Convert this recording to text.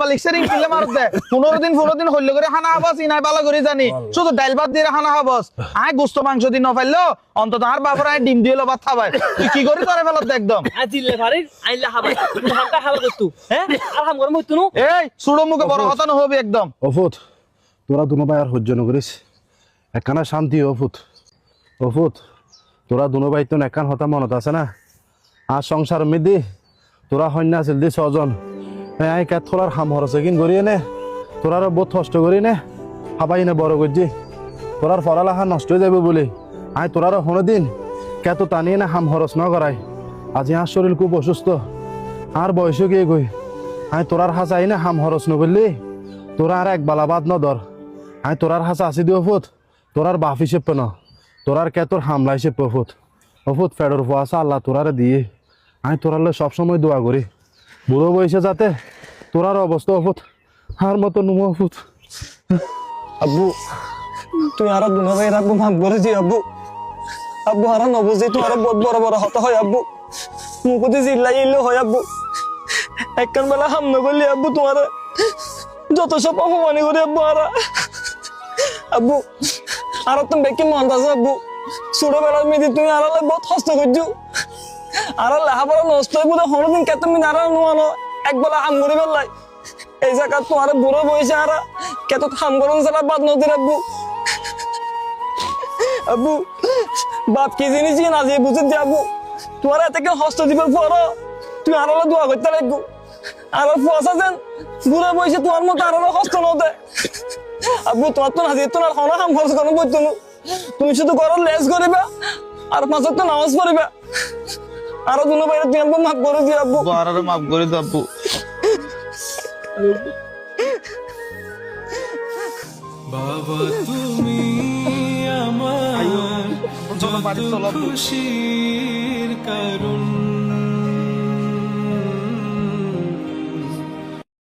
মালিক সেরিং কিলে মারত দে 15 দিন হইল করে খানা খাবস ইনাই বালা করে জানি শুধু ডাল ভাত দিয়ে খানা খাবস আয় গোস্ত মাংস দিন ন পাইলো অন্তত আর বাবার আয় ডিম দিয়ে ভাত খাবাই তুই কি করি তোরে ফেলত একদম আজিলে পারি আইলা খাবাই ঘন্টা খালা করতু হ্যাঁ আর হাম গরম হইতো না এই সুড়ো মুখে বড় কথা ন হবে একদম অফুত তোরা দুনো ভাই আর সহ্য নকরিস একখানা শান্তি অফুত তোরা দুনো ভাই তো একখান হতা মনত আছে না আর সংসার মিদি তোরা হন্যা আছিল দি ছজন আই কে তোরার হাম হরছে কিন করিয়ে নে তোরার বহুত কষ্ট করি নে হাবাই নে বড় করছি তোরার পড়ালেখা নষ্ট হয়ে যাবে বলে আই তোরার হনো দিন কে তো টানিয়ে না হাম হরস ন করাই আজি আর শরীর খুব অসুস্থ আর বয়সও গিয়ে গই আই তোরার হাসা আই না হাম হরস ন করলি তোরা আর এক বালাবাদ ন ধর আই তোরার হাসা আসি দিও ফুট তোরার বাপ হিসেবে ন তোরার কে তোর হামলা হিসেবে অফুত ফেডর ফুয়াশা আল্লাহ তোরারে দিয়ে আমি তোরালে সবসময় দোয়া করি বুড়ো বয়সে যাতে তোরার অবস্থা অফুত আর মতো নুমো অফুত আব্বু তুই আরো দুনো ভাই আব্বু মাফ করে দি আব্বু আর নবুঝি তুই আরো বহুত বড় বড় হত হয় আব্বু মুকুতি জিল্লাই ইল্লো হয় আব্বু একখান বেলা হাম নগরলি আব্বু তোমার যত সব অপমানি করে আব্বু আর তুমি বেকি মন আছে আব্বু ছোটবেলার মেয়েদি তুমি আড়ালে বহুত কষ্ট করছো আর লেখাপড়া নষ্ট হয়ে বোধ হনোদিন কে তুমি আড়াল নোয়ানো একবেলা হাম করে বেলাই এই জায়গা তোমার বুড়ো বয়সে আর কে তো হাম করুন ছাড়া বাদ নদীর আব্বু বাপ কি জিনিস না যে বুঝে যে আব্বু তোমার এত কেউ হস্ত দিবার পর তুই আড়ালে দোয়া করতে লাগবো আর ফুয়াশা যেন বুড়ো বয়সে তোমার মতো আড়ালে হস্ত নদে আব্বু তোমার তো নাজির তোমার হনো হাম খরচ করো বলতো তুমি শুধু ঘরের লেস করিবা আর পাঁচক তো নামাজ পড়িবা আরো দুনো বাইরে তুই আব্বু মাফ করে দিও আব্বু আর মাফ করে দাও আব্বু বাবা তুমি আমার যত খুশির কারণ